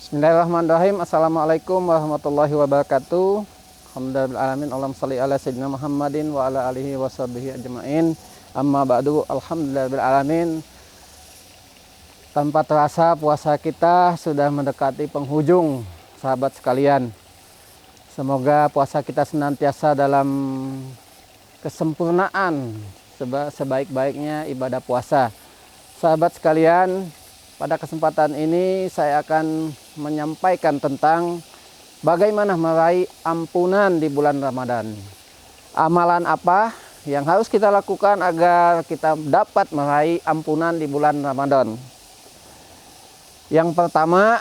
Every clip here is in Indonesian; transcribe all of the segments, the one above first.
Bismillahirrahmanirrahim. Assalamualaikum warahmatullahi wabarakatuh. Alhamdulillahirrahmanirrahim. Allahumma shalli ala sayyidina Muhammadin wa ala alihi wa sahbihi ajma'in. Amma ba'du. Alhamdulillahirrahmanirrahim. Tanpa terasa puasa kita sudah mendekati penghujung, sahabat sekalian. Semoga puasa kita senantiasa dalam kesempurnaan sebaik-baiknya ibadah puasa. Sahabat sekalian, pada kesempatan ini saya akan menyampaikan tentang bagaimana meraih ampunan di bulan Ramadan. Amalan apa yang harus kita lakukan agar kita dapat meraih ampunan di bulan Ramadan? Yang pertama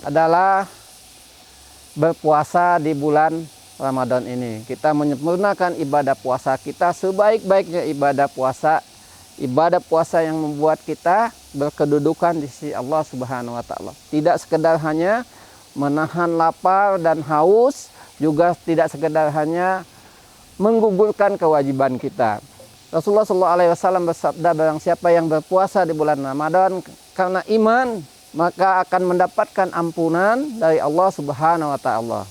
adalah berpuasa di bulan Ramadan ini. Kita menyempurnakan ibadah puasa kita sebaik-baiknya ibadah puasa yang membuat kita berkedudukan di sisi Allah Subhanahu wa taala. Tidak sekedar hanya menahan lapar dan haus, juga tidak sekedar hanya menggugurkan kewajiban kita. Rasulullah SAW bersabda, barang siapa yang berpuasa di bulan Ramadan karena iman, maka akan mendapatkan ampunan dari Allah Subhanahu wa taala.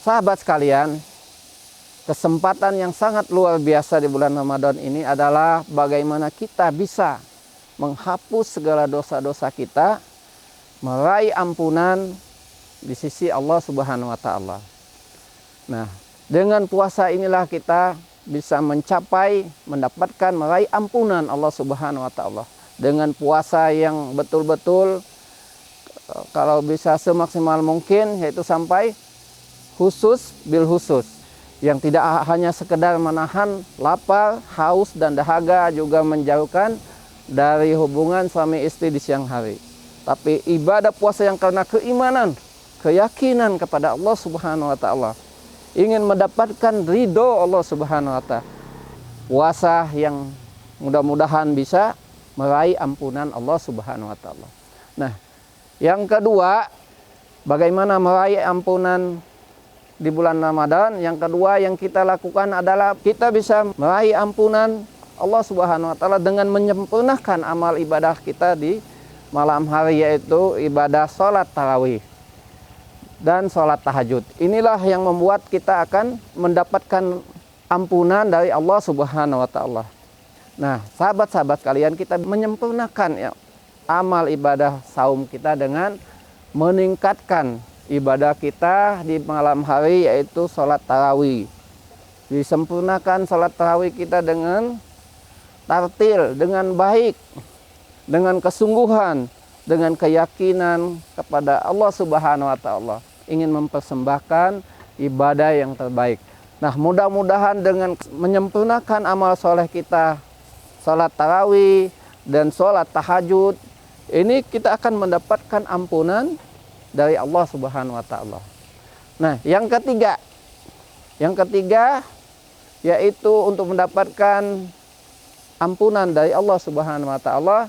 Sahabat sekalian, kesempatan yang sangat luar biasa di bulan Ramadan ini adalah bagaimana kita bisa menghapus segala dosa-dosa kita, meraih ampunan di sisi Allah Subhanahu wa taala. Nah, dengan puasa inilah kita bisa mendapatkan meraih ampunan Allah Subhanahu wa taala. Dengan puasa yang betul-betul kalau bisa semaksimal mungkin, yaitu sampai khusus bil khusus, yang tidak hanya sekedar menahan lapar, haus dan dahaga, juga menjauhkan dari hubungan suami istri di siang hari. Tapi ibadah puasa yang karena keimanan, keyakinan kepada Allah Subhanahu wa taala, ingin mendapatkan ridho Allah Subhanahu wa taala. Puasa yang mudah-mudahan bisa meraih ampunan Allah Subhanahu wa taala. Nah, yang kedua, bagaimana meraih ampunan di bulan Ramadan? Yang kedua yang kita lakukan adalah kita bisa meraih ampunan Allah Subhanahu wa taala dengan menyempurnakan amal ibadah kita di malam hari, yaitu ibadah sholat tarawih dan sholat tahajud. Inilah yang membuat kita akan mendapatkan ampunan dari Allah Subhanahu wa taala. Nah, sahabat-sahabat kalian, kita menyempurnakan amal ibadah saum kita dengan meningkatkan ibadah kita di malam hari, yaitu sholat tarawih. Disempurnakan sholat tarawih kita dengan tartil, dengan baik, dengan kesungguhan, dengan keyakinan kepada Allah Subhanahu wa taala, ingin mempersembahkan ibadah yang terbaik. Nah, mudah-mudahan dengan menyempurnakan amal soleh kita, sholat tarawih dan sholat tahajud, ini kita akan mendapatkan ampunan dari Allah Subhanahu wa taala. Nah, yang ketiga yaitu untuk mendapatkan ampunan dari Allah Subhanahu wa taala,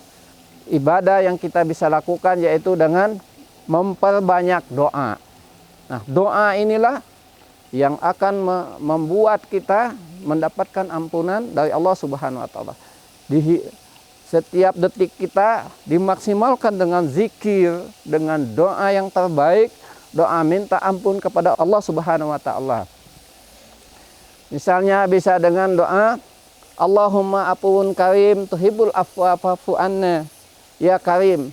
ibadah yang kita bisa lakukan yaitu dengan memperbanyak doa. Nah, doa inilah yang akan membuat kita mendapatkan ampunan dari Allah Subhanahu wa taala. Di setiap detik kita dimaksimalkan dengan zikir, dengan doa yang terbaik, doa minta ampun kepada Allah Subhanahu wa taala. Misalnya bisa dengan doa Allahumma afuwun karim tuhibbul afwa fa'fu anna. Ya Karim,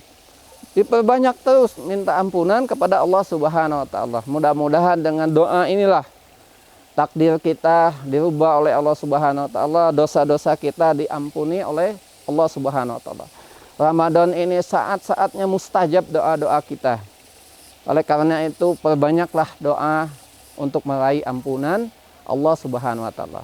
diperbanyak terus minta ampunan kepada Allah Subhanahu wa taala. Mudah-mudahan dengan doa inilah takdir kita dirubah oleh Allah Subhanahu wa taala, dosa-dosa kita diampuni oleh Allah Subhanahu wa taala. Ramadan ini saat-saatnya mustajab doa-doa kita. Oleh karena itu, perbanyaklah doa untuk meraih ampunan Allah Subhanahu wa taala.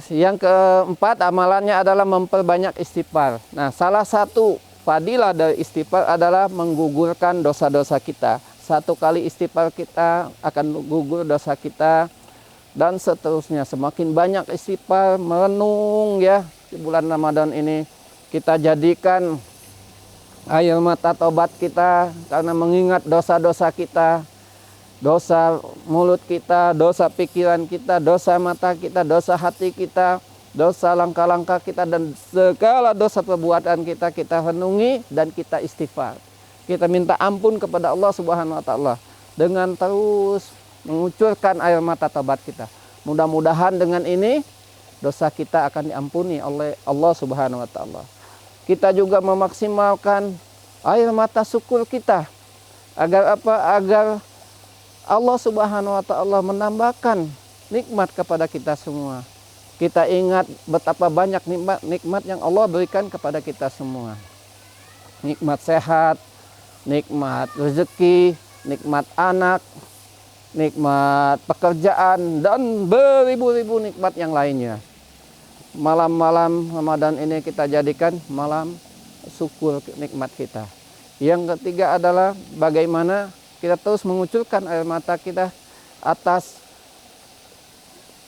Yang keempat, amalannya adalah memperbanyak istighfar. Nah, salah satu fadilah dari istighfar adalah menggugurkan dosa-dosa kita. Satu kali istighfar kita akan gugur dosa kita, dan seterusnya. Semakin banyak istighfar, merenung ya di bulan Ramadan ini. Kita jadikan air mata tobat kita karena mengingat dosa-dosa kita. dosa mulut kita, dosa pikiran kita, dosa mata kita, dosa hati kita, dosa langkah-langkah kita, dan segala dosa perbuatan kita, kita renungi dan kita istighfar. Kita minta ampun kepada Allah Subhanahu wa taala dengan terus mengucurkan air mata taubat kita. Mudah-mudahan dengan ini dosa kita akan diampuni oleh Allah Subhanahu wa taala. Kita juga memaksimalkan air mata syukur kita. Agar apa? Agar Allah Subhanahu wa taala menambahkan nikmat kepada kita semua. Kita ingat betapa banyak nikmat yang Allah berikan kepada kita semua. Nikmat sehat, nikmat rezeki, nikmat anak, nikmat pekerjaan, dan beribu-ribu nikmat yang lainnya. Malam-malam Ramadan ini kita jadikan malam syukur nikmat kita. Yang ketiga adalah bagaimana kita terus mengucurkan air mata kita atas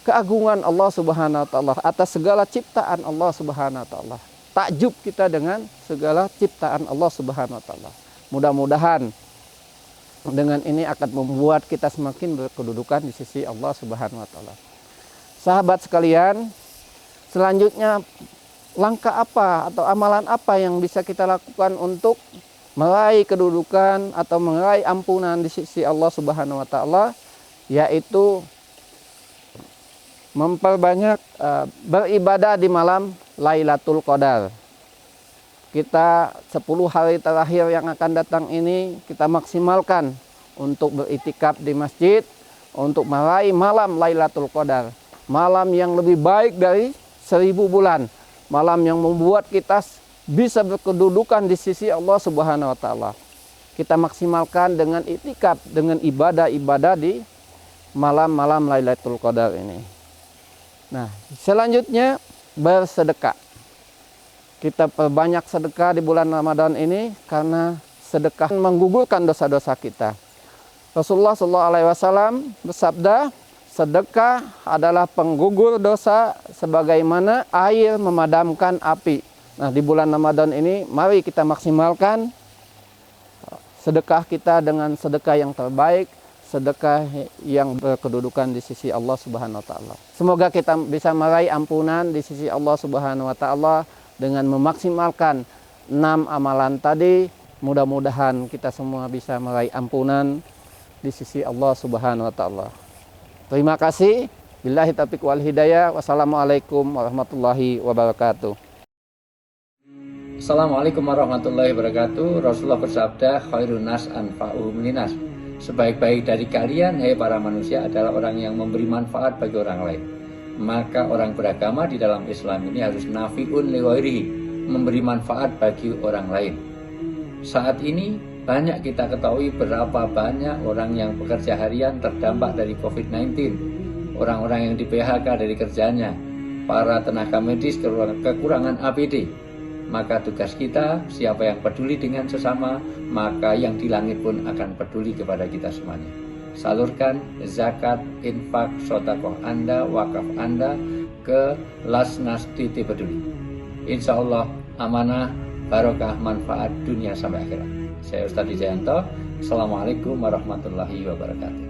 keagungan Allah Subhanahu wa taala, atas segala ciptaan Allah Subhanahu wa taala. Takjub kita dengan segala ciptaan Allah Subhanahu wa taala. Mudah-mudahan dengan ini akan membuat kita semakin berkedudukan di sisi Allah Subhanahu wa taala. Sahabat sekalian, selanjutnya langkah apa atau amalan apa yang bisa kita lakukan untuk meraih kedudukan atau meraih ampunan di sisi Allah Subhanahu wa taala, yaitu memperbanyak beribadah di malam Lailatul Qadar. Kita 10 hari terakhir yang akan datang ini kita maksimalkan untuk beriktikaf di masjid, untuk meraih malam Lailatul Qadar, malam yang lebih baik dari 1000 bulan, malam yang membuat kita bisa berkedudukan di sisi Allah Subhanahu wa taala. Kita maksimalkan dengan iktikaf, dengan ibadah-ibadah di malam-malam Lailatul Qadar ini. Nah, selanjutnya bersedekah. Kita perbanyak sedekah di bulan Ramadan ini karena sedekah menggugurkan dosa-dosa kita. Rasulullah SAW bersabda, sedekah adalah penggugur dosa sebagaimana air memadamkan api. Nah, di bulan Ramadan ini mari kita maksimalkan sedekah kita dengan sedekah yang terbaik, sedekah yang berkedudukan di sisi Allah Subhanahu wa taala. Semoga kita bisa meraih ampunan di sisi Allah Subhanahu wa taala dengan memaksimalkan 6 amalan tadi. Mudah-mudahan kita semua bisa meraih ampunan di sisi Allah Subhanahu wa taala. Terima kasih. Billahi taufiq wal hidayah. Wassalamualaikum warahmatullahi wabarakatuh. Assalamualaikum warahmatullahi wabarakatuh. Rasulullah bersabda, khairun nas anfa'uhum linnas. Sebaik-baik dari kalian, hai para manusia, adalah orang yang memberi manfaat bagi orang lain. Maka orang beragama di dalam Islam ini harus nafi'un li ghairihi, memberi manfaat bagi orang lain. Saat ini banyak kita ketahui berapa banyak orang yang bekerja harian terdampak dari COVID-19, orang-orang yang di PHK dari kerjanya, para tenaga medis kekurangan APD. Maka tugas kita, siapa yang peduli dengan sesama, maka yang di langit pun akan peduli kepada kita semuanya. Salurkan zakat, infak, sedekah Anda, wakaf Anda ke Lasnas Titip Peduli. Insya Allah amanah, barokah, manfaat dunia sampai akhirat. Saya Ustadz Wijayanto. Assalamualaikum warahmatullahi wabarakatuh.